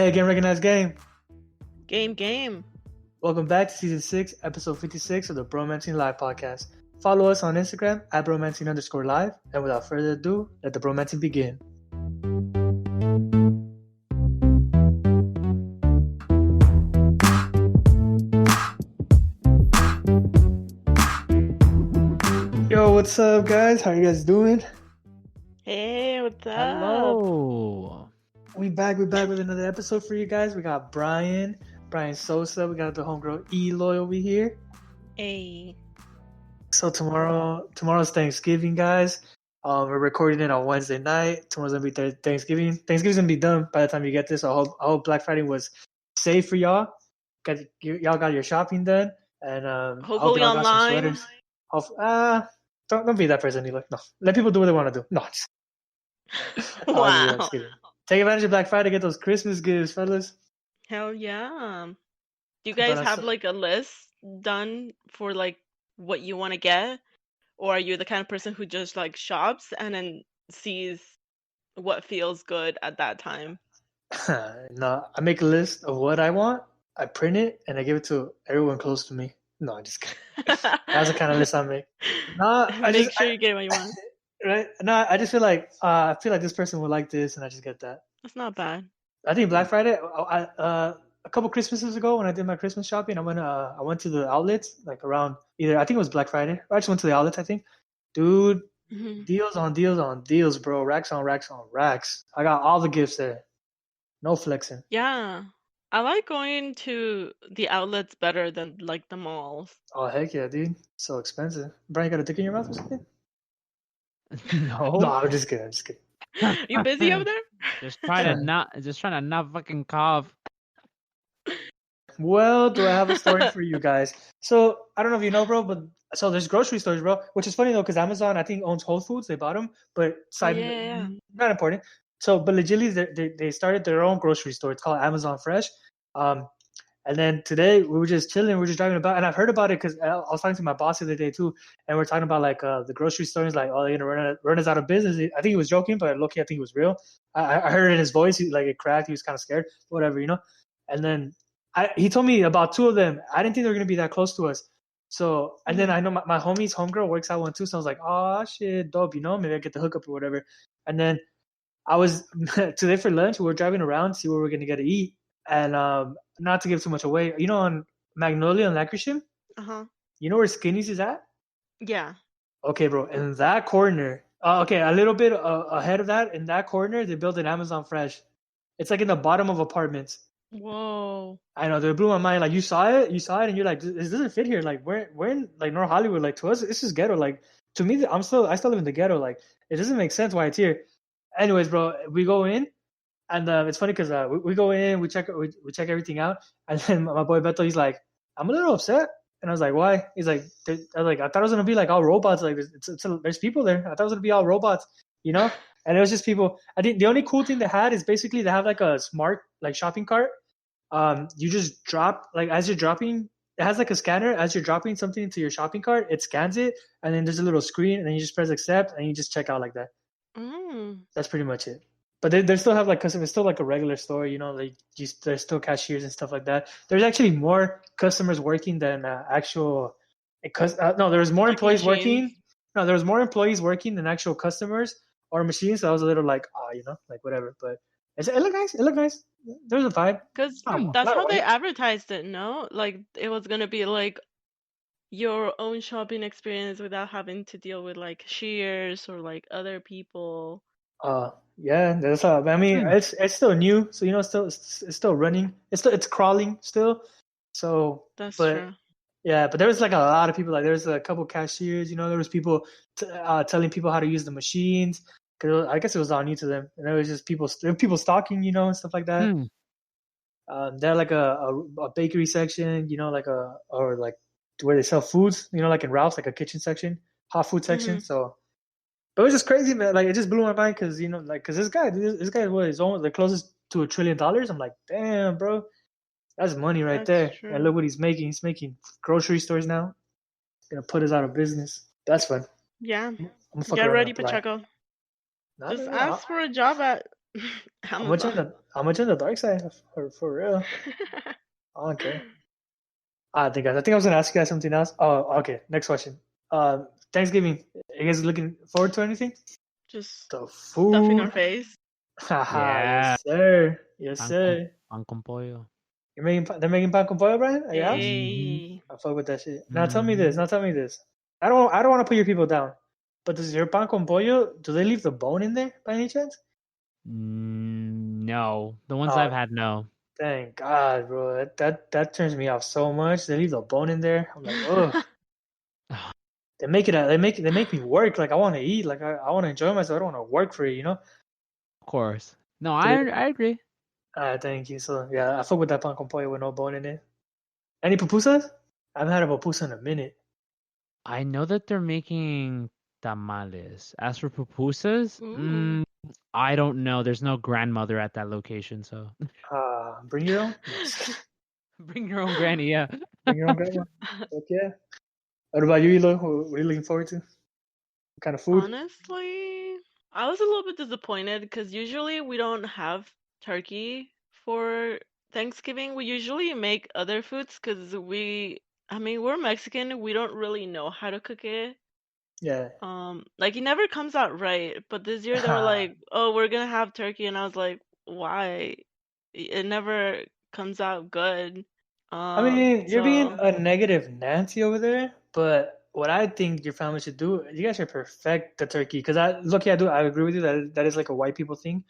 Hey, game recognized game. Game. Welcome back to season 6, episode 56 of the Bromancing Life podcast. Follow us on Instagram at bromancing_live. And without further ado, let the bromancing begin. Yo, what's up, guys? How you guys doing? Hey, what's up? Hello. We back with another episode for you guys. We got Brian Sosa. We got the homegirl Eloy over here. Hey. So tomorrow's Thanksgiving, guys. We're recording it on Wednesday night. Tomorrow's gonna be Thanksgiving. Thanksgiving's gonna be done by the time you get this. I hope Black Friday was safe for y'all. Y'all got your shopping done, and Hopefully y'all online. got some sweaters. Don't be that person, Eloy. No, let people do what they want to do. No. Wow. Just kidding. Take advantage of Black Friday. Get those Christmas gifts, fellas. Hell yeah. Do you guys have like a list done for like what you want to get? Or are you the kind of person who just like shops and then sees what feels good at that time? No, I make a list of what I want. I print it and I give it to everyone close to me. No, I'm just kidding. That's the kind of list I make. No, Make sure you get what you want. Right? No, I just feel like this person would like this, and I just get that. That's not bad. I think Black Friday. A couple Christmases ago, when I did my Christmas shopping, I went to the outlets like around I think it was Black Friday. Or I just went to the outlets. I think, dude, deals on deals on deals, bro. Racks on racks on racks. I got all the gifts there. No flexing. Yeah. I like going to the outlets better than like the malls. Oh heck yeah, dude! So expensive. Brian, you got a dick in your mouth or something? No. No, I'm just kidding. You busy over there? Just trying to not fucking cough. Well, do I have a story for you guys? So I don't know if you know, bro, but so there's grocery stores, bro, which is funny though, because Amazon I think owns Whole Foods. They bought them, but not important. So, but legitimately, they started their own grocery store. It's called Amazon Fresh. And then today we were just chilling. We were just driving about, and I've heard about it because I was talking to my boss the other day too, and we're talking about like the grocery stores, like, oh, they're gonna run us out of business. I think he was joking, but low-key, I think it was real. I heard it in his voice, it cracked. He was kind of scared, whatever, And then he told me about two of them. I didn't think they were gonna be that close to us. So, and then I know my homegirl works at one too, so I was like, oh shit, dope, maybe I get the hookup or whatever. And then I was today for lunch. We were driving around, see where we're gonna get to eat, and not to give too much away, on Magnolia and Lancashire, you know where Skinny's is at? Yeah. Okay, bro. In that corner, a little bit ahead of that, in that corner, they built an Amazon Fresh. It's like in the bottom of apartments. Whoa. I know, they blew my mind. Like you saw it, and you're like, this doesn't fit here. Like we're in like North Hollywood. Like to us, this is ghetto. Like to me, I still live in the ghetto. Like it doesn't make sense why it's here. Anyways, bro, we go in. And it's funny because we go in, we check everything out, and then my boy Beto, he's like, I'm a little upset, and I was like, why? He's like, I thought it was gonna be like all robots, like there's people there. I thought it was gonna be all robots, and it was just people. I think the only cool thing they had is basically they have like a smart like shopping cart. You just drop like as you're dropping, it has like a scanner. As you're dropping something into your shopping cart, it scans it, and then there's a little screen, and then you just press accept, and you just check out like that. That's pretty much it. But they still have like customers. It's still like a regular store, there's still cashiers and stuff like that. There's actually more customers working than actual. No, there was more employees working. No, there was more employees working than actual customers or machines. So I was a little like, like whatever. But it looked nice. It looked nice. There's a vibe. Because that's how they advertised it, no? Like it was gonna be like your own shopping experience without having to deal with like cashiers or like other people. Yeah, that's I mean, it's still new, so it's still running. It's crawling still. So that's true. Yeah, but there was like a lot of people. Like there was a couple cashiers. There was people telling people how to use the machines. Cause I guess it was all new to them, and there was just people stalking, and stuff like that. They're like a bakery section, or like where they sell foods, like in Ralph's, like a kitchen section, hot food section. So. But it was just crazy, man. Like it just blew my mind because because this guy is almost the closest to $1 trillion. I'm like, damn, bro, that's money right there. True. And look what he's making. He's making grocery stores now. He's gonna put us out of business. That's fun. Yeah. Get ready, Pacheco. Just ask for a job at Amazon. How much on the dark side for real? I don't care. I think I was gonna ask you guys something else. Oh, okay. Next question. Thanksgiving. You guys looking forward to anything? Just The stuffing our food. face. Haha, Yeah. yes sir. Yes Pan sir. con pollo. They're making pan con pollo, Brian, at your house? Hey. I fuck with that shit. Now tell me this. I don't want to put your people down, but does your pan con pollo? Do they leave the bone in there by any chance? No, the ones I've had, no. Thank God, bro. That turns me off so much. They leave the bone in there. I'm like, oh. They make me work. Like I want to eat. Like I want to enjoy myself. I don't want to work for it. You know. Of course. No, I agree. Thank you. So yeah, I fuck with that pan con pollo with no bone in it. Any pupusas? I haven't had a pupusa in a minute. I know that they're making tamales. As for pupusas, I don't know. There's no grandmother at that location, so. Bring your own. Bring your own granny, yeah. Bring your own grandma. Okay. What about you, Elo? What are you looking forward to? What kind of food? Honestly, I was a little bit disappointed because usually we don't have turkey for Thanksgiving. We usually make other foods because we're Mexican. We don't really know how to cook it. Yeah. Like it never comes out right. But this year they were like, "Oh, we're gonna have turkey," and I was like, "Why?" It never comes out good. I mean, you're being a negative Nancy over there, but what I think your family should do, you guys should perfect the turkey. Because I agree with you that is like a white people thing,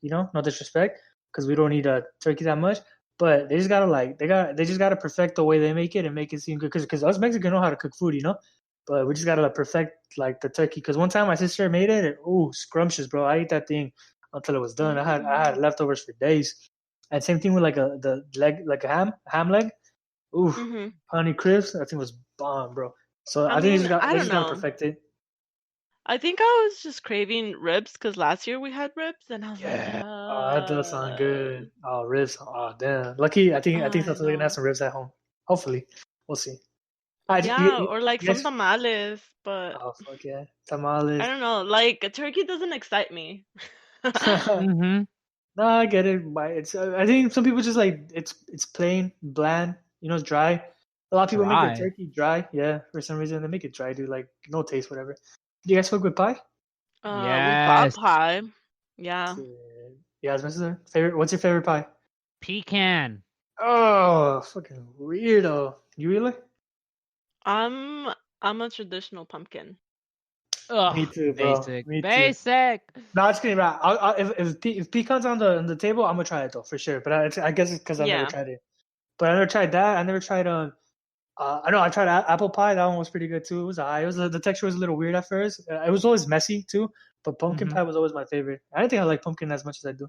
you know, no disrespect, because we don't eat a turkey that much. But they just gotta perfect the way they make it and make it seem good. Because us Mexicans know how to cook food, you know. But we just gotta perfect like the turkey. Because one time my sister made it, and scrumptious, bro. I ate that thing until it was done. I had leftovers for days. And same thing with like the leg, like a ham leg. Ooh, honey crisps. I think was bomb, bro. So I think they just gotta perfect it. I think I was just craving ribs because last year we had ribs, and I was like, that does sound good. Oh, ribs. Oh, damn. Lucky. I think sometimes we're gonna have some ribs at home. Hopefully, we'll see. Or like some tamales, but oh fuck yeah, tamales. I don't know. Like a turkey doesn't excite me. No, I get it. It's I think some people just like it's plain, bland. You know, it's dry. A lot of people make their turkey dry. Yeah, for some reason they make it dry, dude. Like no taste, whatever. Do you guys fuck with pie? Yes. We bought pie. Yeah. Yeah, favorite. What's your favorite pie? Pecan. Oh, fucking weirdo. You really? I'm a traditional pumpkin. Ugh, me too, bro. Basic. Me Basic. Too. No, I'm just kidding. Right. If pecan's on the table, I'm gonna try it though for sure. But I guess it's because I've never tried it. But I never tried that. I never tried I know I tried apple pie. That one was pretty good too. It was the texture was a little weird at first. It was always messy too. But pumpkin pie was always my favorite. I don't think I like pumpkin as much as I do.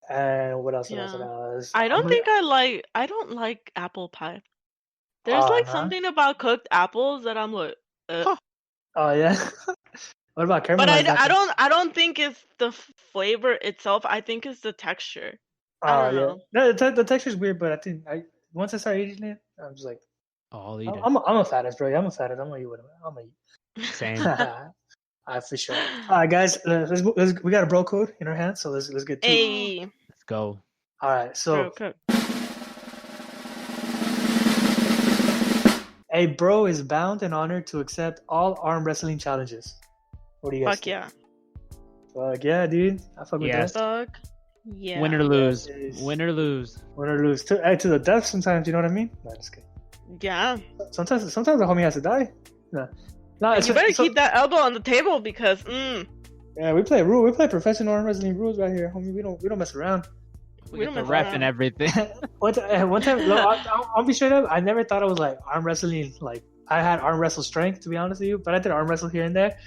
And what else? I don't like apple pie. There's something about cooked apples that I'm like. Oh yeah. What about caramel? But I don't think it's the flavor itself. I think it's the texture. I don't know. No, the texture is weird, but I think once I start eating it, I'm just like, I'll eat it. I'm a fattest, bro. I'm a fattest. I'm gonna eat whatever. I'm gonna eat. Same. For sure. All right, guys. We got a bro code in our hands, so let's get to it. Let's go. All right, so. A bro is bound and honored to accept all arm wrestling challenges. What do you guys think? Yeah. Fuck yeah, dude. I fuck with that. Fuck yeah. Win or lose. Win or lose. Win or lose. To the death sometimes, you know what I mean? No, just kidding. Yeah. Sometimes the homie has to die. No, you better keep that elbow on the table because Yeah, we play professional arm wrestling rules right here, homie. We don't mess around. We get the ref and everything. one time, I'll be straight up. I never thought it was like arm wrestling. Like I had arm wrestle strength, to be honest with you, but I did arm wrestle here and there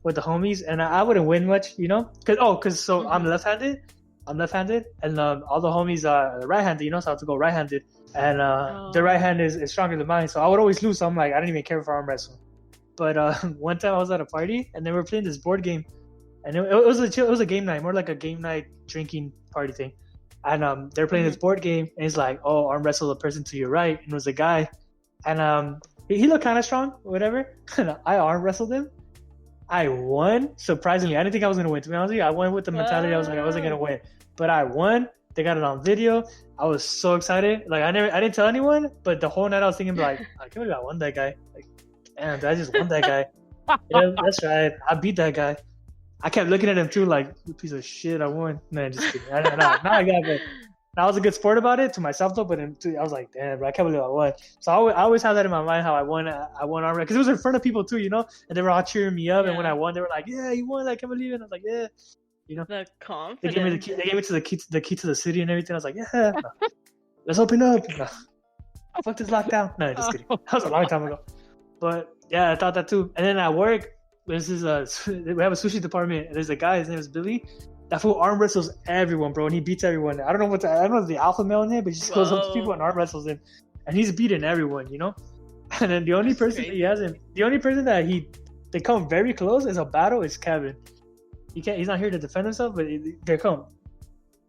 with the homies, and I wouldn't win much, you know, because I'm left-handed, and all the homies are right-handed, you know, so I have to go right-handed, and the right hand is stronger than mine, so I would always lose. So I'm like, I didn't even care for arm wrestling. But one time I was at a party, and they were playing this board game, and it was a game night, more like a game night drinking party thing. And they're playing this board game, and he's like, "Oh, arm wrestle the person to your right," and it was a guy, and he looked kind of strong, whatever. And I arm wrestled him, I won. Surprisingly, I didn't think I was gonna win. To be honest with you, I won with the mentality I was like I wasn't gonna win, but I won. They got it on video. I was so excited. Like I didn't tell anyone, but the whole night I was thinking like, I can't believe I won that guy. Like, damn, I just won that guy. Yeah, that's right. I beat that guy. I kept looking at him too, like, you piece of shit. I won. No, just kidding. Now I got it. I was a good sport about it to myself though, but I was like, damn, bro, I can't believe I won. So I always have that in my mind how I won arm wrestling because it was in front of people too, you know, and they were all cheering me up. Yeah. And when I won, they were like, yeah, you won! I can't believe it. And I was like, yeah, you know, the confidence. They gave me the key. They gave me the key to the city and everything. I was like, yeah, no. Let's open up. No. Fuck this lockdown. No, just kidding. That was a long time ago. But yeah, I thought that too. And then at work, we have a sushi department, and there's a guy. His name is Billy. That fool arm wrestles everyone, bro, and he beats everyone. I don't know if the alpha male in there, but he just goes up to people and arm wrestles them, and he's beating everyone, you know. And then the only person that they come very close as a battle is Kevin. He's not here to defend himself, but they come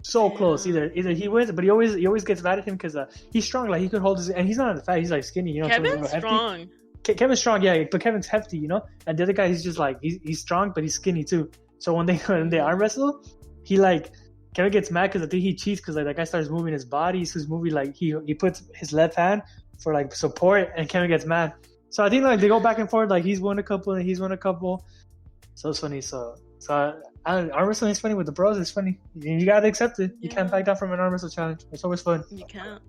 so close. Either he wins, but he always gets mad at him because he's strong, like he could hold his, and he's not fat. He's like skinny, you know. Kevin's strong. Kevin's strong, yeah, but Kevin's hefty, you know. And the other guy, he's just like he's strong, but he's skinny too. So when they arm wrestle, Kevin gets mad because I think he cheats because like that guy starts moving his body. He's moving like he puts his left hand for like support, and Kevin gets mad. So I think like they go back and forth, like he's won a couple and he's won a couple. So it's funny. So arm wrestling is funny with the bros. It's funny. You gotta accept it. You can't back down from an arm wrestle challenge. It's always fun. You can't.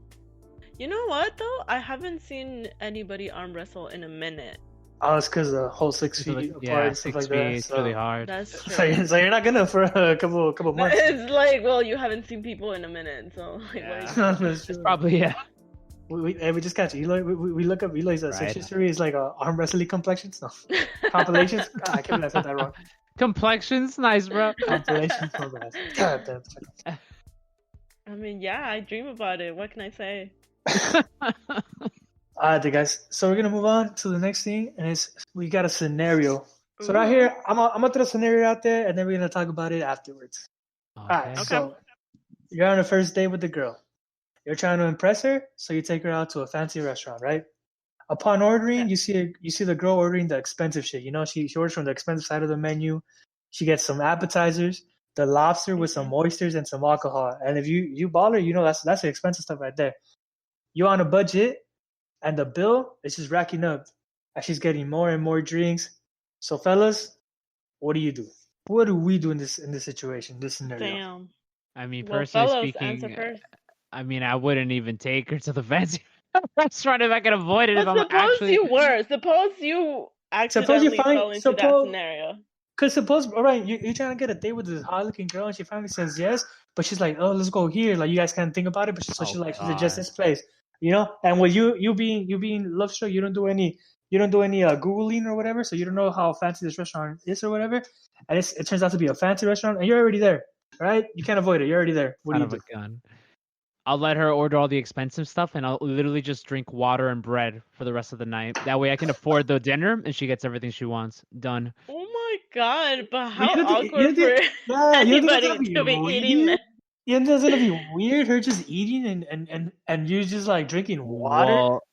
You know what though? I haven't seen anybody arm wrestle in a minute. Oh, it's because the whole 6 feet apart and stuff like that. It's really hard. That's true. So you're not gonna for a couple months. It's like, well, you haven't seen people in a minute, so like, it's probably We just catch Eloy. We look up Eloy's sex history. Is like arm wrestling complexions, no compilations. God, I can't believe I said that wrong. Complexions, nice, bro. Compilations, God damn. I mean, yeah, I dream about it. What can I say? Alright, guys. So we're gonna move on to the next thing, and we got a scenario. So right here, I'm gonna throw a scenario out there, and then we're gonna talk about it afterwards. Okay. Alright. So you're on a first date with the girl. You're trying to impress her, so you take her out to a fancy restaurant, right? Upon ordering, you see the girl ordering the expensive shit. You know, she orders from the expensive side of the menu. She gets some appetizers, the lobster with some oysters and some alcohol. And if you baller, you know that's the expensive stuff right there. You're on a budget. And the bill is just racking up as she's getting more and more drinks. So, fellas, what do you do? What do we do in this situation, this scenario? Damn. I mean, personally speaking, I mean, I wouldn't even take her to the fancy restaurant if I could avoid it. But suppose you accidentally fell into that scenario. Because suppose, all right, you're trying to get a date with this hot-looking girl, and she finally says yes, but she's like, oh, let's go here. Like, you guys can't think about it, but she's like, she suggests this place. You know, and with you being love struck, you don't do any Googling or whatever, so you don't know how fancy this restaurant is or whatever, and it turns out to be a fancy restaurant, and you're already there, right? You can't avoid it. You're already there. What do you do? I'll let her order all the expensive stuff, and I'll literally just drink water and bread for the rest of the night. That way, I can afford the dinner, and she gets everything she wants. Done. Oh my god! But how awkward for anybody to be eating that. Yeah, it's gonna be weird. Her just eating and you just like drinking water. Well,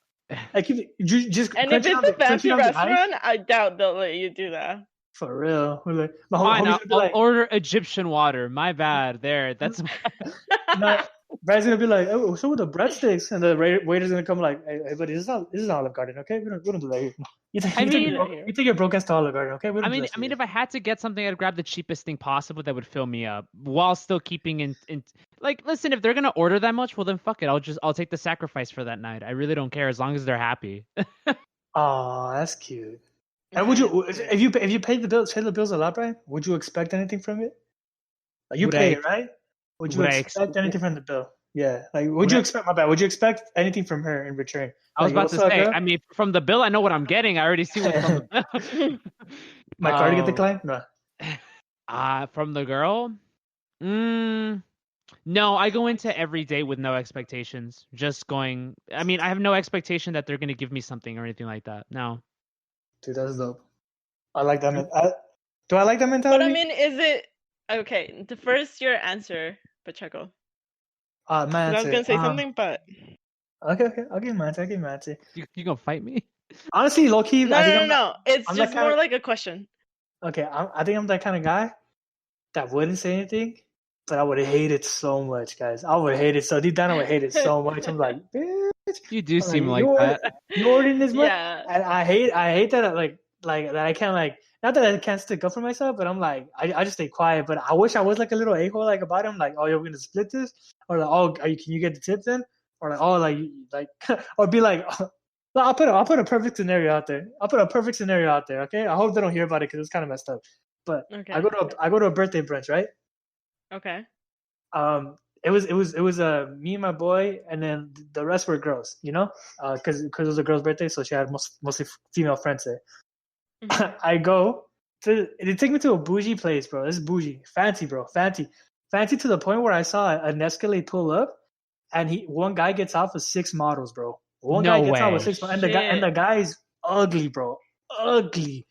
like if it's a fancy restaurant, I doubt they'll let you do that. For real. We're like, fine, I'll order Egyptian water. My bad. There, that's. Brad's gonna be like, oh, so with the breadsticks, and the waiter's gonna come like, hey, buddy, this is Olive Garden, okay? We don't do that here. You take your broke ass to Olive Garden, okay? I mean, if I had to get something, I'd grab the cheapest thing possible that would fill me up, while still keeping in. Like, listen, if they're gonna order that much, well then fuck it. I'll take the sacrifice for that night. I really don't care as long as they're happy. Oh, that's cute. And would you, if you paid the bills a lot, Brian? Would you expect anything from it? Like, you pay it, right? Would you expect anything from the bill? Yeah. Like, would you expect anything from her in return? I was about to say, girl? I mean, from the bill, I know what I'm getting. I already see what's from the bill. My card to get declined? No. From the girl? No, I go into every day with no expectations. Just going, I mean, I have no expectation that they're going to give me something or anything like that. No. Dude, that's dope. I like that. Do I like that mentality? But I mean, is it... Okay, the first your answer, Pacheco. My answer. I was gonna say something, but okay. I'll give my answer. You gonna fight me? Honestly, low key. No. It's just more like a question. Okay, I think I'm that kind of guy that wouldn't say anything, but I would hate it so much, guys. I would hate it so deep down. I would hate it so much. I'm like, bitch. You do I'm like, seem like that. you ordering this much, Yeah. and I hate that like that I can't like not that I can't stick up for myself, but I'm like I just stay quiet. But I wish I was like a little a-hole like about him, like, oh, you're gonna split this, or like, oh, can you get the tip then, or like, oh, like or be like. I'll put a perfect scenario out there. I'll put a perfect scenario out there. Okay, I hope they don't hear about it because it's kind of messed up. But Okay. I go to a birthday brunch, right? Okay. It was me and my boy, and then the rest were girls, you know, because it was a girl's birthday, so she had mostly female friends there. Mhm. I go to they take me to a bougie place, bro. This is bougie, fancy, bro, fancy to the point where I saw an Escalade pull up, and one guy gets out with 6 models, bro. One No guy gets out with way. 6, and the guy's ugly, bro, ugly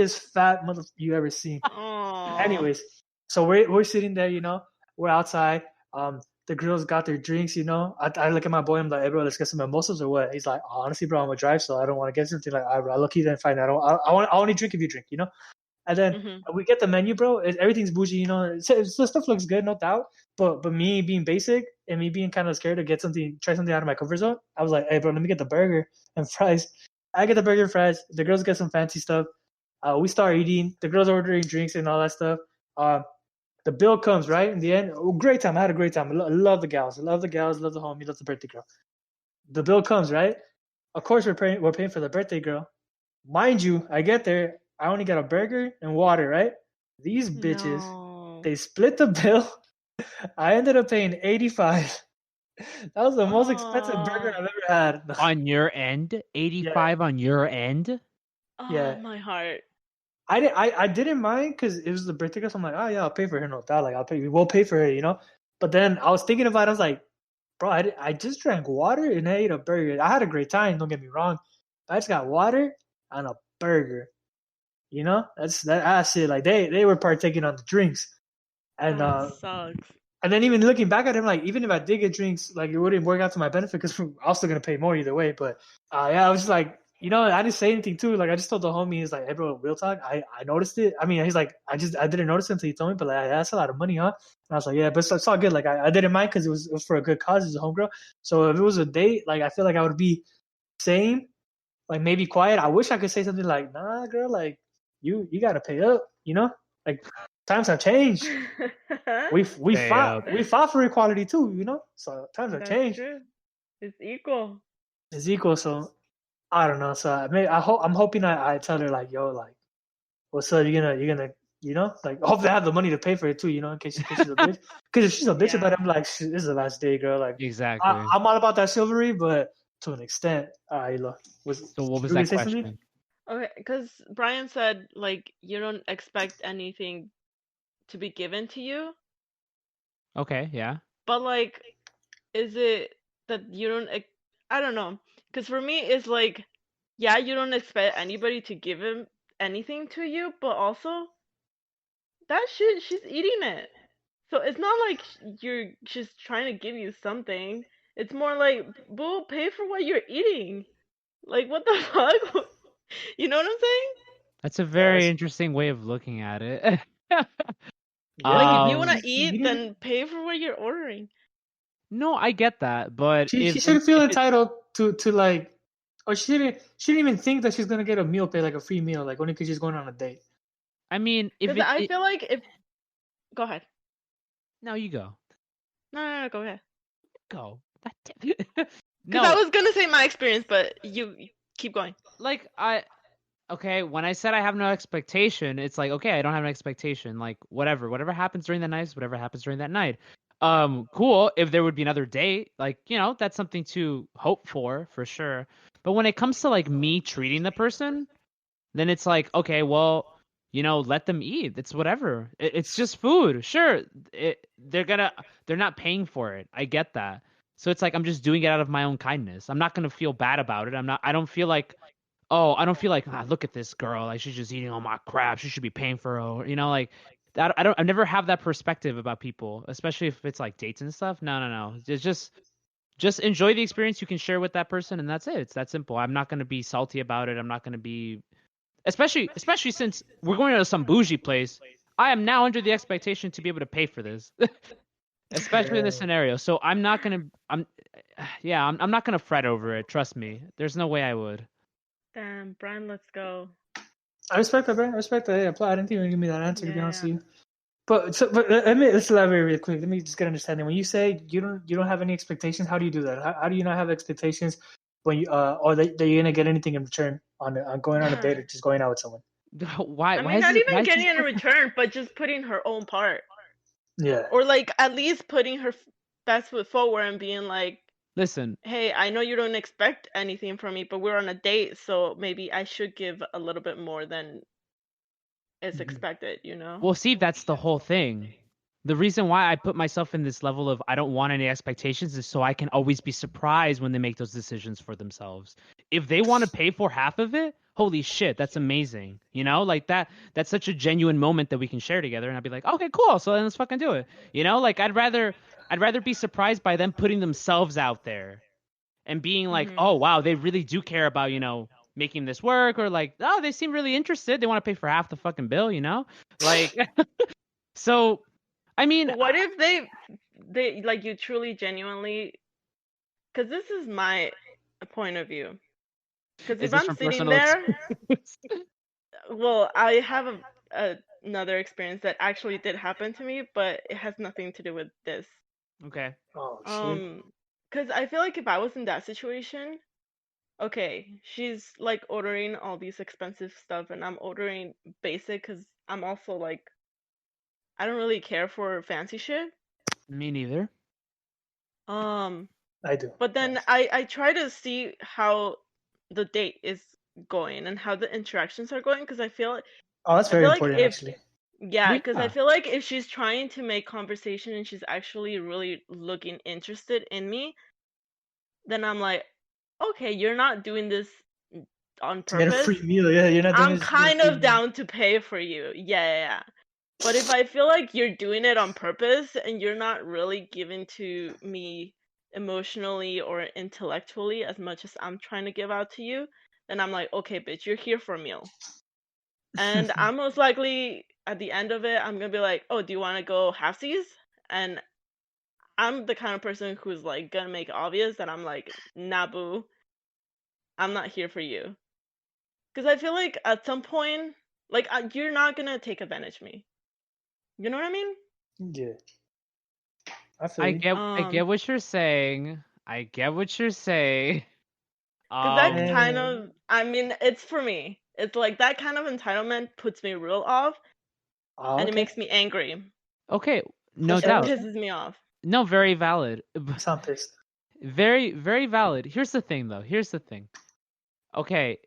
as fat mother you ever seen. Aw. Anyways, so we're sitting there, you know, we're outside. The girls got their drinks, you know. I look at my boy, I'm like, hey bro, let's get some mimosas or what? He's like, oh, honestly, bro, I'm gonna drive, so I don't want to get something. Like, I look, he didn't find. I only drink if you drink, you know. And then Mhm. we get the menu, bro. Everything's bougie, you know. So stuff looks good, no doubt. But me being basic and me being kind of scared to try something out of my comfort zone, I was like, hey bro, let me get the burger and fries. I get the burger and fries. The girls get some fancy stuff. We start eating. The girls ordering drinks and all that stuff. The bill comes right in the end. Oh, great time. I had a great time. I love the gals. I love the gals. Love the homie. Love the birthday girl. The bill comes right. Of course, we're paying for the birthday girl. Mind you, I get there. I only got a burger and water. Right. These bitches, No. they split the bill. I ended up paying 85. That was the most expensive burger I've ever had. On your end? 85 on your end? Oh, Yeah. my heart. I didn't mind because it was the birthday girl. So I'm like, oh yeah, I'll pay for her, no doubt. Like we'll pay for her, you know. But then I was thinking about it. I was like, bro, I just drank water and I ate a burger. I had a great time. Don't get me wrong. But I just got water and a burger. You know, that's it. Like they were partaking on the drinks, and That sucks. and then even looking back at him, like even if I did get drinks, like it wouldn't work out to my benefit because I was still gonna pay more either way. But yeah, I was just like, you know, I didn't say anything too. Like I just told the homie, he's like, hey bro, real talk, I noticed it. I mean, he's like, I didn't notice it until he told me, but like that's a lot of money, huh? And I was like, yeah, but it's all good. Like I didn't mind because it was for a good cause. It was a homegirl. So if it was a date, like I feel like I would be sane, like maybe quiet. I wish I could say something like, nah, girl, like you gotta pay up, you know? Like times have changed. We fought for equality too, you know. So times have That's changed. true. It's equal. It's equal. So I don't know. So I'm hoping I tell her like, yo, like, what's up? You're gonna you know, like hopefully I have the money to pay for it too, you know, in case she's a bitch. Because if she's a bitch about it, I'm like, this is the last day, girl. Like Exactly. I'm all about that chivalry, but to an extent. All right, look. So what was that question? Okay, because Brian said like you don't expect anything to be given to you. Okay, yeah. But like, is it that you don't? I don't know. Because for me, it's like, yeah, you don't expect anybody to give him anything to you, but also that shit, she's eating it. So it's not like she's trying to give you something. It's more like, boo, pay for what you're eating. Like, what the fuck? You know what I'm saying? That's a very interesting way of looking at it. Like, if you want to eat, then pay for what you're ordering. No, I get that, but she shouldn't feel entitled to like, or she didn't even think that she's gonna get a meal pay, like a free meal, like only because she's going on a date. I mean, if I feel like if go ahead. No, you go. No, go ahead. Go. Because I was gonna say my experience, but you keep going. Like okay, when I said I have no expectation, it's like, okay, I don't have an expectation. Like whatever happens during the night is whatever happens during that night. Cool. If there would be another date, like, you know, that's something to hope for sure. But when it comes to like me treating the person, then it's like, okay, well, you know, let them eat. It's whatever. It's just food. Sure, they're not paying for it. I get that. So it's like I'm just doing it out of my own kindness. I'm not gonna feel bad about it. I don't feel like, look at this girl. Like she's just eating all my crap. She should be paying for her. You know, like that. I never have that perspective about people, especially if it's like dates and stuff. No. It's just enjoy the experience you can share with that person, and that's it. It's that simple. I'm not gonna be salty about it. I'm not gonna be Especially since we're going to some bougie place. I am now under the expectation to be able to pay for this. Especially in this scenario. So I'm not gonna I'm not gonna fret over it, trust me. There's no way I would. Damn, Brian, let's go. I respect that, bro. I respect that. Yeah, I didn't think you were gonna give me that answer, to be honest with you. But let's elaborate really quick. Let me just get understanding. When you say you don't have any expectations, how do you do that? How do you not have expectations when you or that you're gonna get anything in return on going on a date or just going out with someone? Why? I mean, not even getting in return, but just putting her own part. Yeah. Or like at least putting her best foot forward and being like, listen, hey, I know you don't expect anything from me, but we're on a date, so maybe I should give a little bit more than is expected, you know? Well, see, that's the whole thing. The reason why I put myself in this level of I don't want any expectations is so I can always be surprised when they make those decisions for themselves. If they want to pay for half of it, holy shit, that's amazing. You know, like that's such a genuine moment that we can share together, and I'd be like, okay, cool, so then let's fucking do it. You know, like I'd rather be surprised by them putting themselves out there and being like, oh wow, they really do care about, you know, making this work, or like, oh, they seem really interested. They want to pay for half the fucking bill, you know? Like so I mean, what if they like you truly genuinely, because this is my point of view. Because if I'm sitting there, well, I have another experience that actually did happen to me, but it has nothing to do with this. Okay. Oh shit. Because I feel like if I was in that situation, okay, she's like ordering all these expensive stuff, and I'm ordering basic because I'm also like, I don't really care for fancy shit. Me neither. I do. But then I try to see how the date is going and how the interactions are going, because I feel like that's very important, actually. Yeah, because I feel like if she's trying to make conversation and she's actually really looking interested in me, then I'm like, okay, you're not doing this on purpose. To get a free meal, yeah, you're not doing I'm kind of down to pay for you. Yeah. But if I feel like you're doing it on purpose and you're not really giving to me emotionally or intellectually as much as I'm trying to give out to you, then I'm like, okay, bitch, you're here for a meal. And I'm most likely at the end of it, I'm gonna be like, oh, do you want to go halfsies? And I'm the kind of person who's like gonna make it obvious that I'm like, nah, boo, I'm not here for you. Because I feel like at some point, like you're not gonna take advantage of me. You know what I mean? Yeah. I get what you're saying. I get what you're saying. Because that kind of, I mean, it's for me. It's like that kind of entitlement puts me real off, and it makes me angry. Okay, no doubt. It pisses me off. No, very valid. I'm pissed. Very, very valid. Here's the thing, though. Here's the thing. Okay,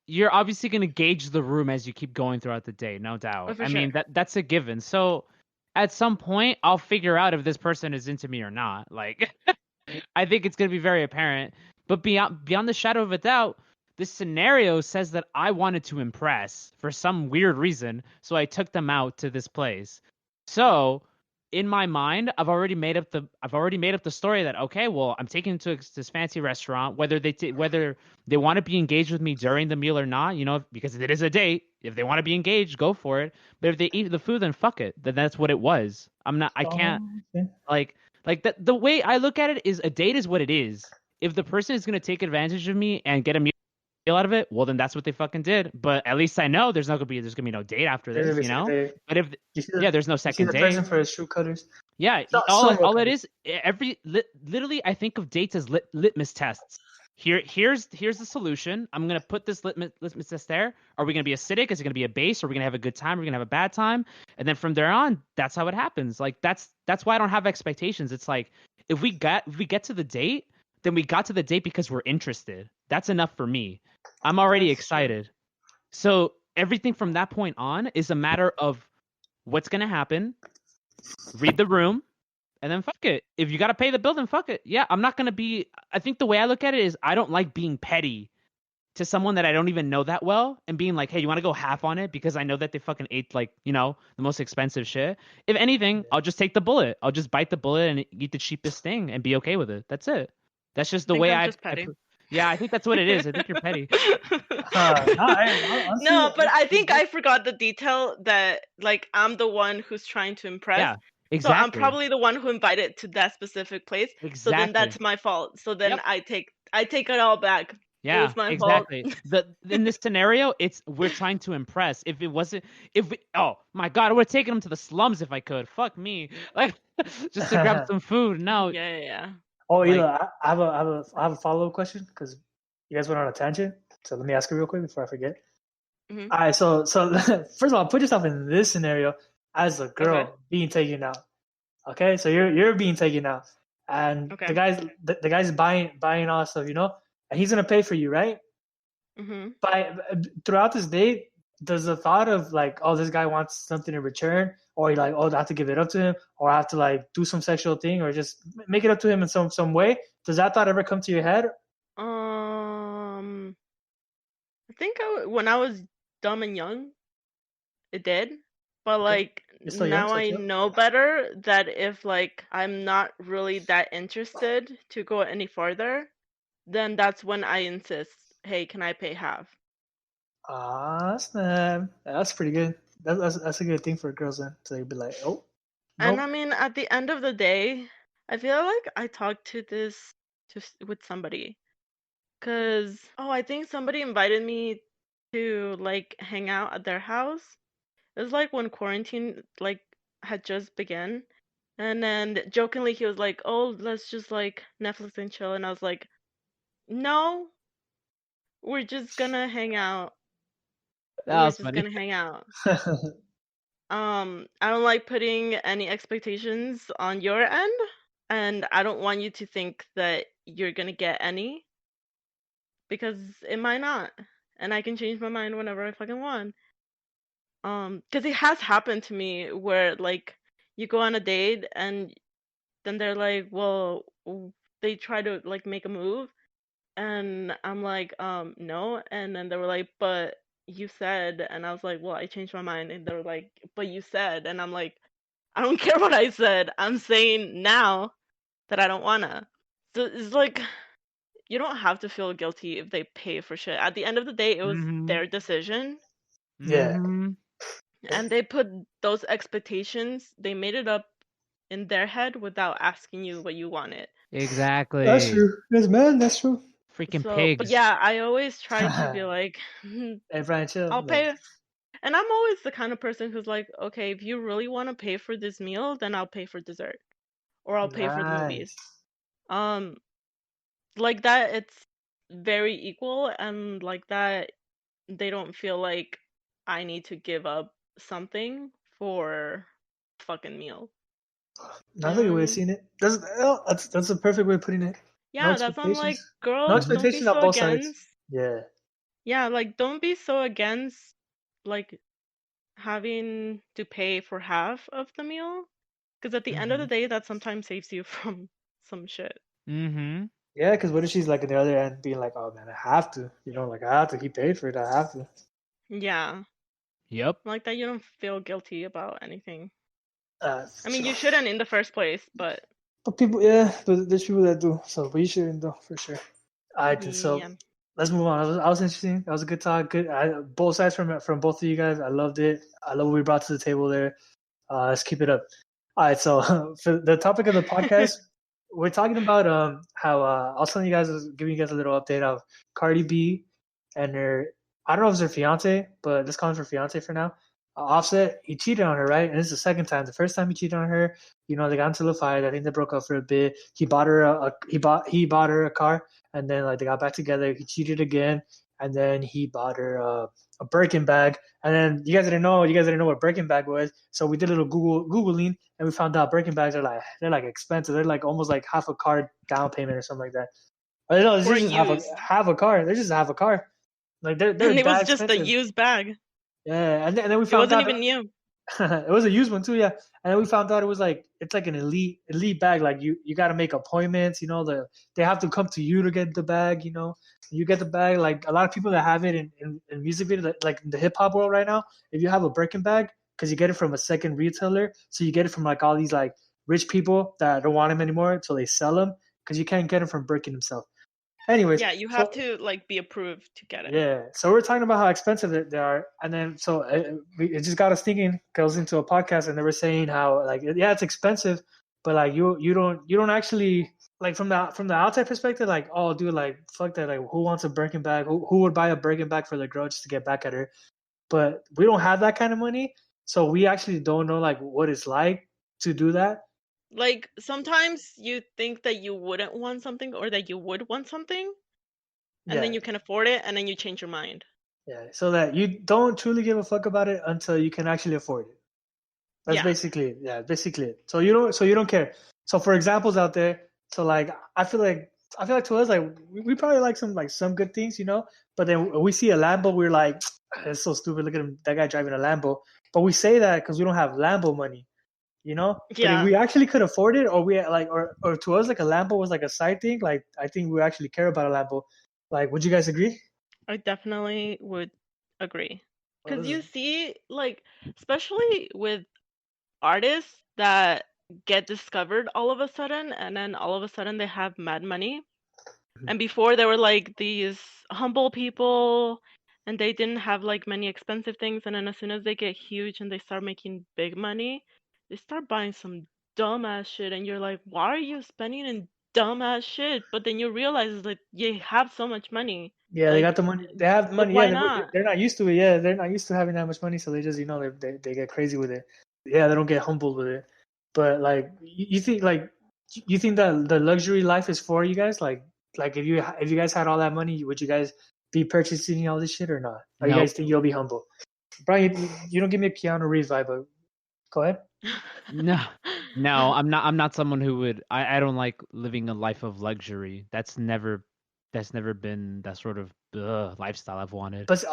you're obviously going to gauge the room as you keep going throughout the day, no doubt. I mean, that's a given. So at some point, I'll figure out if this person is into me or not. Like, I think it's going to be very apparent. But beyond the shadow of a doubt, this scenario says that I wanted to impress for some weird reason, so I took them out to this place. So in my mind, I've already made up the story that, okay, well, I'm taking them to this fancy restaurant, whether they want to be engaged with me during the meal or not, you know, because it is a date. If they want to be engaged, go for it. But if they eat the food, then fuck it. Then that's what it was. I can't like that. The way I look at it is a date is what it is. If the person is going to take advantage of me and get a meal out of it, well, then that's what they fucking did. But at least I know there's gonna be no date after this, you know. But if there's no second date. Present for his shoe cutters. Yeah, all it is, literally, I think of dates as litmus tests. Here's the solution. I'm gonna put this litmus test there. Are we gonna be acidic? Is it gonna be a base? Are we gonna have a good time? Are we gonna have a bad time? And then from there on, that's how it happens. Like that's why I don't have expectations. It's like if we get to the date, then we got to the date because we're interested. That's enough for me. I'm already excited. So everything from that point on is a matter of what's going to happen, read the room, and then fuck it. If you got to pay the bill, then fuck it. Yeah, I'm not going to be... I think the way I look at it is I don't like being petty to someone that I don't even know that well and being like, hey, you want to go half on it because I know that they fucking ate, like, you know, the most expensive shit. If anything, I'll just take the bullet. I'll just bite the bullet and eat the cheapest thing and be okay with it. That's it. That's just the way I Yeah, I think that's what it is. I think you're petty. No, but I think I forgot the detail that like I'm the one who's trying to impress. Yeah, exactly. So I'm probably the one who invited to that specific place. Exactly. So then that's my fault. So then I take it all back. Yeah, it was my exactly. fault. In this scenario, we're trying to impress. If it wasn't, oh my god, we're taking them to the slums if I could. Fuck me, like just to grab some food. No. Yeah. Oh, like, Ela, I have a follow-up question because you guys went on a tangent. So let me ask you real quick before I forget. Mm-hmm. All right, so first of all, put yourself in this scenario as a girl being taken out. Okay, so you're being taken out, and the guy's buying all stuff, you know, and he's gonna pay for you, right? Mm-hmm. But throughout this date, does the thought of like, oh, this guy wants something in return, or you're like, oh, I have to give it up to him, or I have to like do some sexual thing, or just make it up to him in some way? Does that thought ever come to your head? I think when I was dumb and young, it did. But like now I know better that if like I'm not really that interested to go any farther, then that's when I insist, hey, can I pay half? That's pretty good. That's a good thing for girls then. So you'd be like, oh. Nope. And I mean, at the end of the day, I feel like I talked to this with somebody. Cause I think somebody invited me to like hang out at their house. It was like when quarantine like had just begun, and then jokingly he was like, "Oh, let's just like Netflix and chill," and I was like, "No, we're just gonna hang out. Gonna hang out." I don't like putting any expectations on your end, and I don't want you to think that you're gonna get any. Because it might not, and I can change my mind whenever I fucking want. Because it has happened to me where like you go on a date and then they're like, well, they try to like make a move, and I'm like, no, and then they were like, but you said, and I was like, well, I changed my mind, and they were like, but you said, and I'm like, I don't care what I said. I'm saying now that I don't wanna. So it's like, you don't have to feel guilty if they pay for shit. At the end of the day, it was their decision. Yeah. And they put those expectations, they made it up in their head without asking you what you wanted. Exactly. That's true. Yes, man, that's true. Freaking pigs. But yeah, I always try to be like, hey, Brian, chill. I'll pay. And I'm always the kind of person who's like, okay, if you really want to pay for this meal, then I'll pay for dessert. Or I'll pay for the movies. Like that, it's very equal, and like that, they don't feel like I need to give up something for fucking meal. That's a good way of seeing it. That's a perfect way of putting it. Yeah, that's I'm like, girl, no expectations on both sides. Yeah. Yeah, like don't be so against like having to pay for half of the meal, because at the end of the day, that sometimes saves you from some shit. Yeah, because what if she's like at the other end being like, oh man, I have to, you know, like I have to, he paid for it, I have to. Yeah. Yep. Like that you don't feel guilty about anything. I mean, you shouldn't in the first place, but people, but there's people that do, so we shouldn't though, for sure. Alright, so let's move on. That was interesting. That was a good talk. Good, both sides from both of you guys. I loved it. I love what we brought to the table there. Let's keep it up. All right, so for the topic of the podcast, we're talking about how I was telling you guys, giving you guys a little update of Cardi B and her, I don't know if it's her fiance, but let's call him her fiance for now. Offset, he cheated on her, right? And this is the second time. The first time he cheated on her, you know, they got into a fight. I think they broke up for a bit. He bought her he bought her a car, and then like they got back together. He cheated again, and then he bought her a Birkin bag. And then you guys didn't know what Birkin bag was, so we did a little googling, and we found out Birkin bags are like expensive. They're like almost like half a car down payment or something like that. Or no, it's just half a car. They're just half a car. Like they're and it was just expensive. A used bag. Yeah, and then we found out it wasn't even new. It was a used one too, yeah. And then we found out it was like it's like an elite bag. Like you got to make appointments. You know, they have to come to you to get the bag. You know, you get the bag. Like a lot of people that have it in music videos, like in the hip hop world right now. If you have a Birkin bag, because you get it from a second retailer, so you get it from like all these like rich people that don't want them anymore, so they sell them because you can't get them from Birkin himself. Anyways, Yeah, you have to like be approved to get it. Yeah, so we're talking about how expensive they are, and then so it just got us thinking. Goes into a podcast, and they were saying how like yeah, it's expensive, but like you don't actually like from the outside perspective, like oh dude, like fuck that, like who wants a Birkin bag? Who would buy a Birkin bag for their girl just to get back at her? But we don't have that kind of money, so we actually don't know like what it's like to do that. Like sometimes you think that you wouldn't want something or that you would want something, and then you can afford it, and then you change your mind. Yeah, so that you don't truly give a fuck about it until you can actually afford it. That's basically it. Yeah, basically it. So you don't care. So for examples out there, so like I feel like to us like we probably like some good things, you know. But then we see a Lambo, we're like, it's so stupid. Look at him, that guy driving a Lambo. But we say that because we don't have Lambo money, you know. Yeah. But if we actually could afford it, or we like, or to us like a Lambo was like a side thing. Like I think we actually care about a Lambo. Like, would you guys agree? I definitely would agree. Because you see, like, especially with artists that get discovered all of a sudden, and then all of a sudden they have mad money. And before they were like these humble people, and they didn't have like many expensive things. And then as soon as they get huge and they start making big money, they start buying some dumbass shit, and you're like, why are you spending in dumbass shit? But then you realize that you have so much money. Yeah, like, they got the money. They have the money. Why Yeah, not? they're not used to it. Yeah, they're not used to having that much money, so they just they get crazy with it. Yeah, they don't get humbled with it. But like you think that the luxury life is for you guys? Like if you guys had all that money, would you guys be purchasing all this shit or not? Or you guys think you'll be humble? Brian, you don't give me a Keanu Reeves vibe, but go ahead. No, I'm not someone who would. I don't like living a life of luxury. That's never been that sort of lifestyle I've wanted. But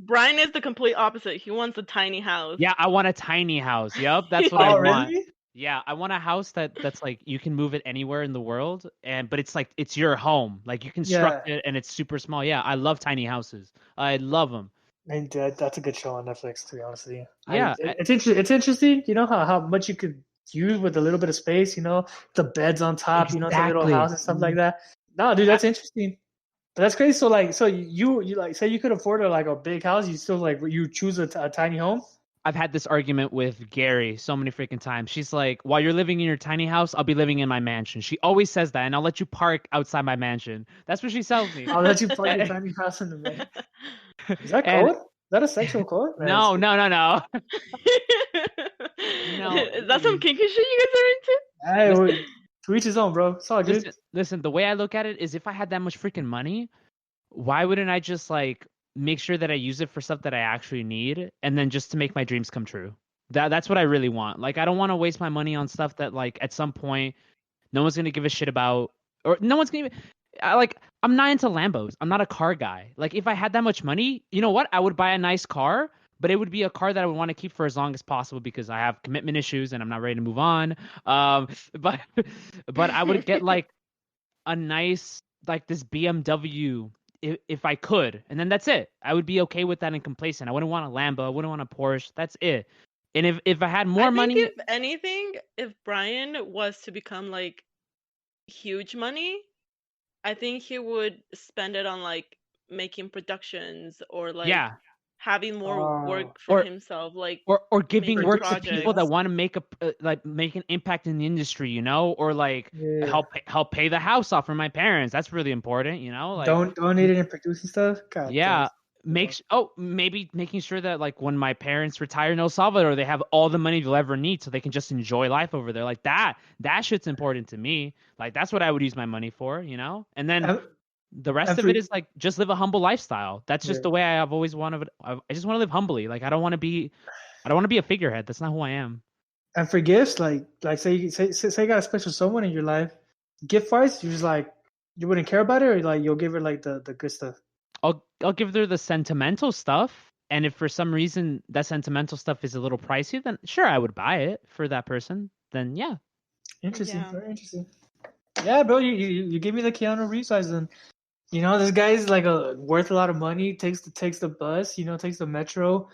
Brian is the complete opposite. He wants a tiny house. Yeah, I want a tiny house. Yep, that's what I want. Really? Yeah, I want a house that's like you can move it anywhere in the world, but it's like it's your home. Like you construct it and it's super small. Yeah, I love tiny houses. I love them. And that's a good show on Netflix, to be honest with you. Yeah, it's interesting. You know how much you could use with a little bit of space. You know, the beds on top. Exactly. You know, it's a little house and stuff like that. No, dude, that's interesting. But that's crazy. So you like say you could afford a big house. You still you choose a tiny home. I've had this argument with Gary so many freaking times. She's like, while you're living in your tiny house, I'll be living in my mansion. She always says that, and I'll let you park outside my mansion. That's what she tells me. I'll let you park your tiny house in the mansion. Is that code? Is that a sexual code? No. No. Is that some kinky shit you guys are into? Hey, to each his own, bro. It's all good. Listen, the way I look at it is if I had that much freaking money, why wouldn't I just like make sure that I use it for stuff that I actually need, and then just to make my dreams come true? That's what I really want. Like, I don't want to waste my money on stuff that like at some point no one's gonna give a shit about, or no one's gonna. I'm not into Lambos. I'm not a car guy. Like, if I had that much money, you know what? I would buy a nice car, but it would be a car that I would want to keep for as long as possible because I have commitment issues and I'm not ready to move on. But I would get like a nice like this BMW if I could, and then that's it. I would be okay with that and complacent. I wouldn't want a Lambo. I wouldn't want a Porsche. That's it. And if I had more money, if anything, if Brian was to become like huge money, I think he would spend it on like making productions or like having more work for himself, like or giving work to people that want to make make an impact in the industry, you know, or like help pay the house off for my parents. That's really important, you know. Like donating and producing stuff. God, maybe making sure that like when my parents retire in El Salvador, they have all the money they'll ever need, so they can just enjoy life over there. Like that shit's important to me. Like that's what I would use my money for, you know. And then the rest of it is like just live a humble lifestyle. That's just the way I've always wanted. I just want to live humbly. Like I don't want to be a figurehead. That's not who I am. And for gifts, like say you got a special someone in your life, gift wise, you just like you wouldn't care about it, or like you'll give her like the good stuff. I'll give her the sentimental stuff, and if for some reason that sentimental stuff is a little pricey, then sure I would buy it for that person. Then yeah. Interesting, very interesting. Yeah, bro, you give me the Keanu Reeves size, and you know this guy's like worth a lot of money. Takes the bus, you know, takes the metro.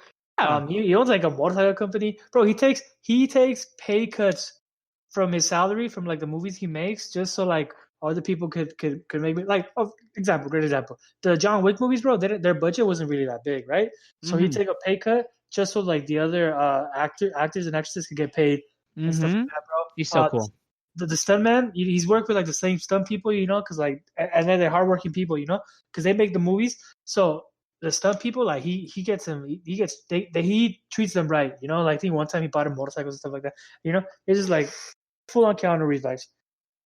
He owns like a motorcycle company, bro. He takes pay cuts from his salary from like the movies he makes just so like Other people could make me like, great example. The John Wick movies, bro. Their budget wasn't really that big, right? So he take a pay cut just so like the other actors and actresses could get paid and stuff like that, bro. He's so cool. The stuntman, he's worked with like the same stunt people, because like, and then they're hardworking people, because they make the movies. So the stunt people, like he treats them right, like I think one time he bought him motorcycles and stuff like that, it's just like full on Keanu Reeves vibes.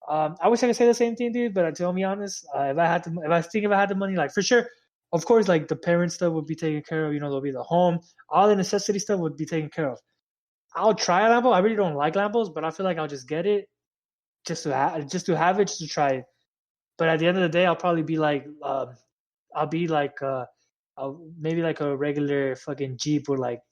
I wish I could say the same thing, dude, but to be honest, if I had the money, like for sure, of course, like the parent stuff would be taken care of, there'll be the home, all the necessity stuff would be taken care of. I'll try a Lambo. I really don't like Lambos, but I feel like I'll just get it just to have it, just to try it. But at the end of the day, I'll probably be like, I'll be like, maybe like a regular fucking Jeep with like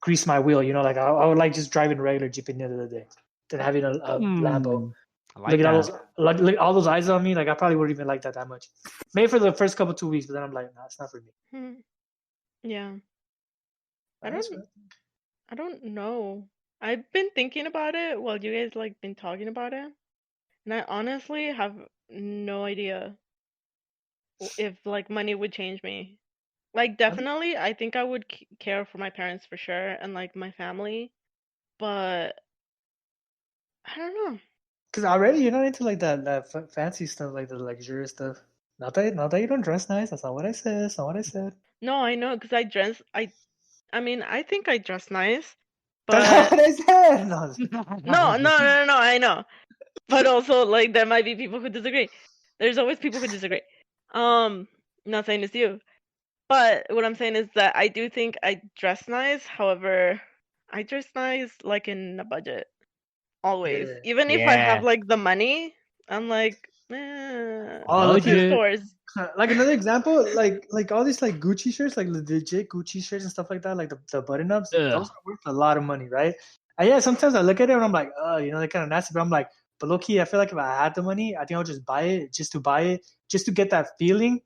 grease my wheel, like I would like just driving a regular Jeep at the end of the day than having a Lambo. I like that. Look all those eyes on me. Like I probably wouldn't even like that much. Maybe for the first 2 weeks, but then I'm like, nah, it's not for me. Yeah. I don't know. I've been thinking about it while you guys like been talking about it, and I honestly have no idea if like money would change me. Like definitely, I think I would care for my parents for sure and like my family, but I don't know. Cause already you're not into like that fancy stuff, like the luxurious stuff. Not that you don't dress nice. That's not what I said. That's not what I said. No, I know, cause I mean, I think I dress nice, but that's not what I said. No, I know, but also like there might be people who disagree. There's always people who disagree. Not saying it's you, but what I'm saying is that I do think I dress nice. However, I dress nice like in a budget. Always, even if I have like the money, I'm like, stores. Like another example, like all these like Gucci shirts, like legit Gucci shirts and stuff like that, like the button ups, those are worth a lot of money, right? And yeah, sometimes I look at it and I'm like, they're kind of nasty, but I'm like, but low key, I feel like if I had the money, I think I'll just buy it, just to get that feeling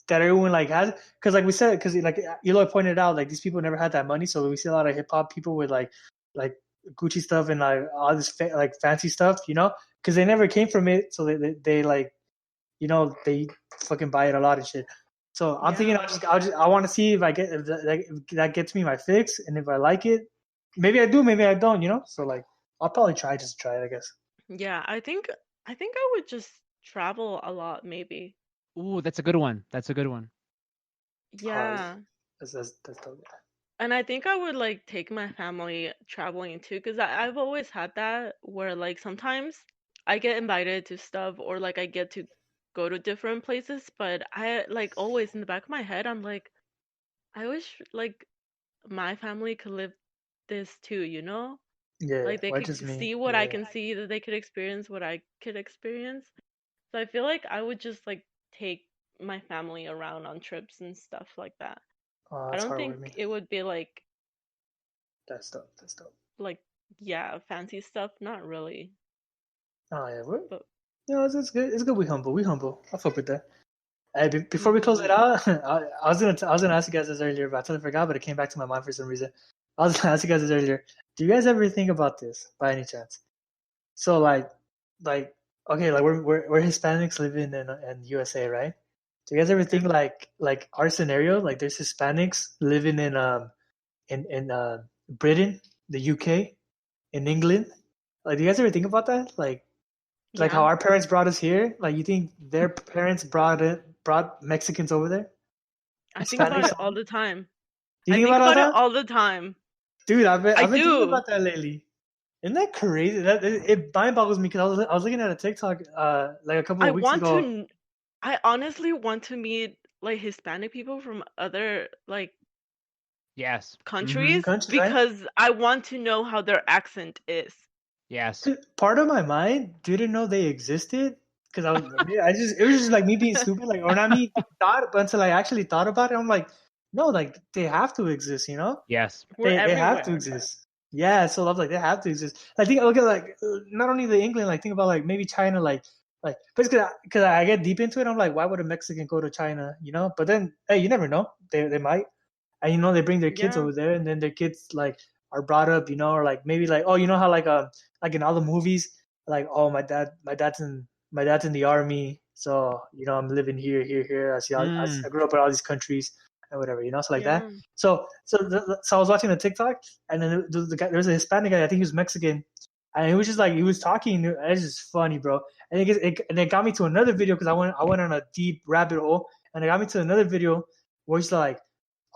that everyone like has. Because like we said, because like Eloy pointed out, like these people never had that money, so we see a lot of hip hop people with like Gucci stuff and like all this like fancy stuff, because they never came from it, so they like, they fucking buy it a lot and shit. So I'm thinking I want to see if if that gets me my fix, and if I like it, maybe I do, maybe I don't, So like I'll probably try it, I guess. Yeah, I think I would just travel a lot, maybe. Ooh, that's a good one. Yeah. That's dope. And I think I would like take my family traveling too, because I've always had that where like sometimes I get invited to stuff or like I get to go to different places, but I like always in the back of my head I'm like, I wish like my family could live this too, Yeah, like they could see what I can see, that they could experience what I could experience. So I feel like I would just like take my family around on trips and stuff like that. I don't think it would be like that's dope. Like fancy stuff, not really. Oh yeah, it's good. It's good. We humble. I fuck with that. Hey, before we close it out, I was gonna ask you guys this earlier, but I totally forgot. But it came back to my mind for some reason. I was gonna ask you guys this earlier. Do you guys ever think about this by any chance? So like okay, like we're Hispanics living in USA, right? Do you guys ever think like our scenario, like there's Hispanics living in Britain, the UK, in England? Like, do you guys ever think about that? Like how our parents brought us here? Like, you think their parents brought Mexicans over there? I think about it all the time. Do you think about it all the time? Dude, I've been thinking about that lately. Isn't that crazy? That it mind boggles me because I was looking at a TikTok like a couple of weeks ago. I honestly want to meet like Hispanic people from other like countries, because right? I want to know how their accent is. Yes. Part of my mind didn't know they existed because it was just like me being stupid, like, or not me but until I actually thought about it, I'm like, no, like they have to exist, Yes. They have to exist. Yeah, so I was like, they have to exist. I think look at like not only the England, like think about like maybe China, like basically because I get deep into it, I'm like, why would a Mexican go to China, But then hey, you never know, they might, and they bring their kids over there, and then their kids like are brought up, or like maybe like how like in all the movies, like, oh, my dad's in the army, so I'm living here. I grew up in all these countries and whatever, so like that. So I was watching a TikTok, and then the guy, there was a Hispanic guy, I think he was Mexican, and he was just like, he was talking. It's just funny, bro. And it got me to another video because I went on a deep rabbit hole, and it got me to another video where he's like,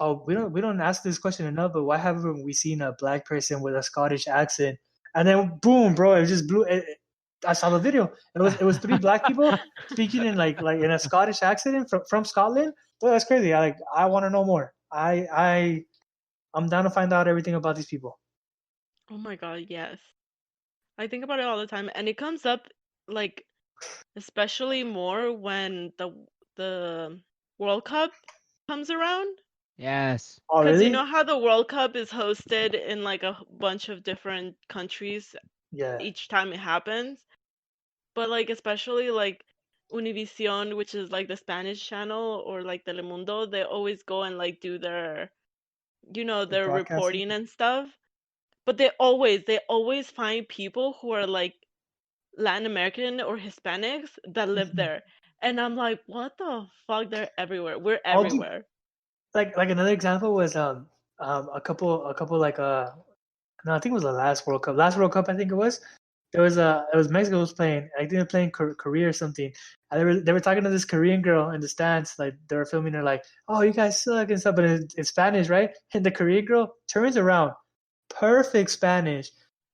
oh, we don't ask this question enough, but why haven't we seen a black person with a Scottish accent? And then boom, bro, it just blew. I saw the video. It was 3 black people speaking in like in a Scottish accent from Scotland. Well, that's crazy. I want to know more. I'm down to find out everything about these people. Oh my god, yes. I think about it all the time, and it comes up like especially more when the World Cup comes around. Yes. Oh, really? Because you know how the World Cup is hosted in like a bunch of different countries each time it happens. But like especially like Univision, which is like the Spanish channel, or like Telemundo, they always go and like do their their reporting and stuff. But they always find people who are like Latin American or Hispanics that live there. And I'm like, what the fuck? They're everywhere. We're everywhere. Like another example was a couple like no, I think it was the last World Cup. Last World Cup, I think it was. It was Mexico was playing. I think they were playing Korea or something. And they were talking to this Korean girl in the stands. Like they were filming her, like, "Oh, you guys suck" and stuff. But in Spanish, right? And the Korean girl turns around, perfect Spanish.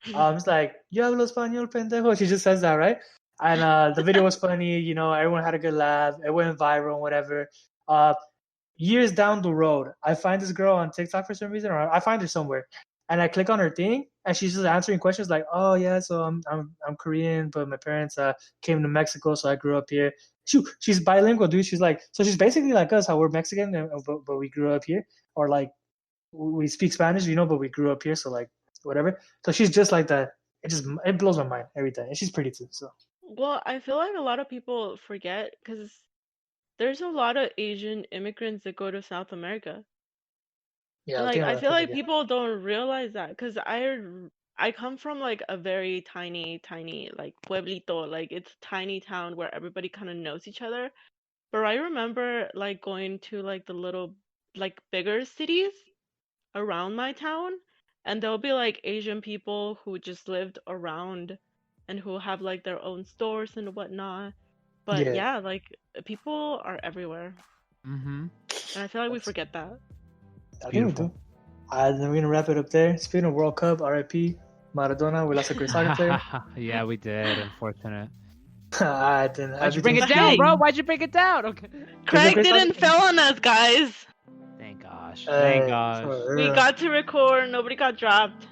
It's like, "Yo hablo español, pendejo." She just says that, right? And the video was funny. Everyone had a good laugh. It went viral, and whatever. Years down the road, I find this girl on TikTok for some reason, or I find her somewhere, and I click on her thing, and she's just answering questions like, "Oh yeah, so I'm Korean, but my parents came to Mexico, so I grew up here." She's bilingual, dude. She's like, so she's basically like us, how we're Mexican, but we grew up here, or like we speak Spanish, but we grew up here, so like whatever. So she's just like that. It blows my mind every time, and she's pretty too. So. Well, I feel like a lot of people forget because there's a lot of Asian immigrants that go to South America. Yeah, like I feel like people don't realize that because I come from like a very tiny like pueblito, like it's a tiny town where everybody kind of knows each other. But I remember like going to like the little like bigger cities around my town, and there'll be like Asian people who just lived around and who have like their own stores and whatnot. But yeah, like people are everywhere. And I feel like we forget that. I think we do. Then we're gonna wrap it up there. Speaking of World Cup, RIP Maradona. We lost a great soccer player. Yeah, we did. Unfortunate. Why'd you bring it down, bro? Why'd you bring it down? Okay. Craig didn't fail on us, guys. Thank gosh. Thank gosh. We got to record. Nobody got dropped.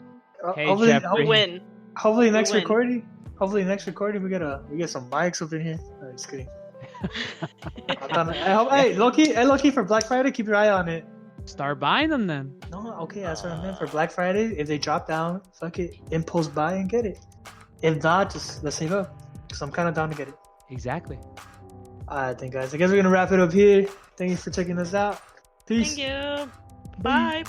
Hey, Jeffrey. We win. Hopefully next recording we get some mics up in here. No, just kidding. Hey, low-key for Black Friday, keep your eye on it. Start buying them then. No, okay, that's what I meant. For Black Friday, if they drop down, fuck it, impulse buy and get it. If not, just let's save up, because I'm kind of down to get it. Exactly. Alright, then guys, I guess we're gonna wrap it up here. Thank you for checking us out. Peace. Thank you. Bye.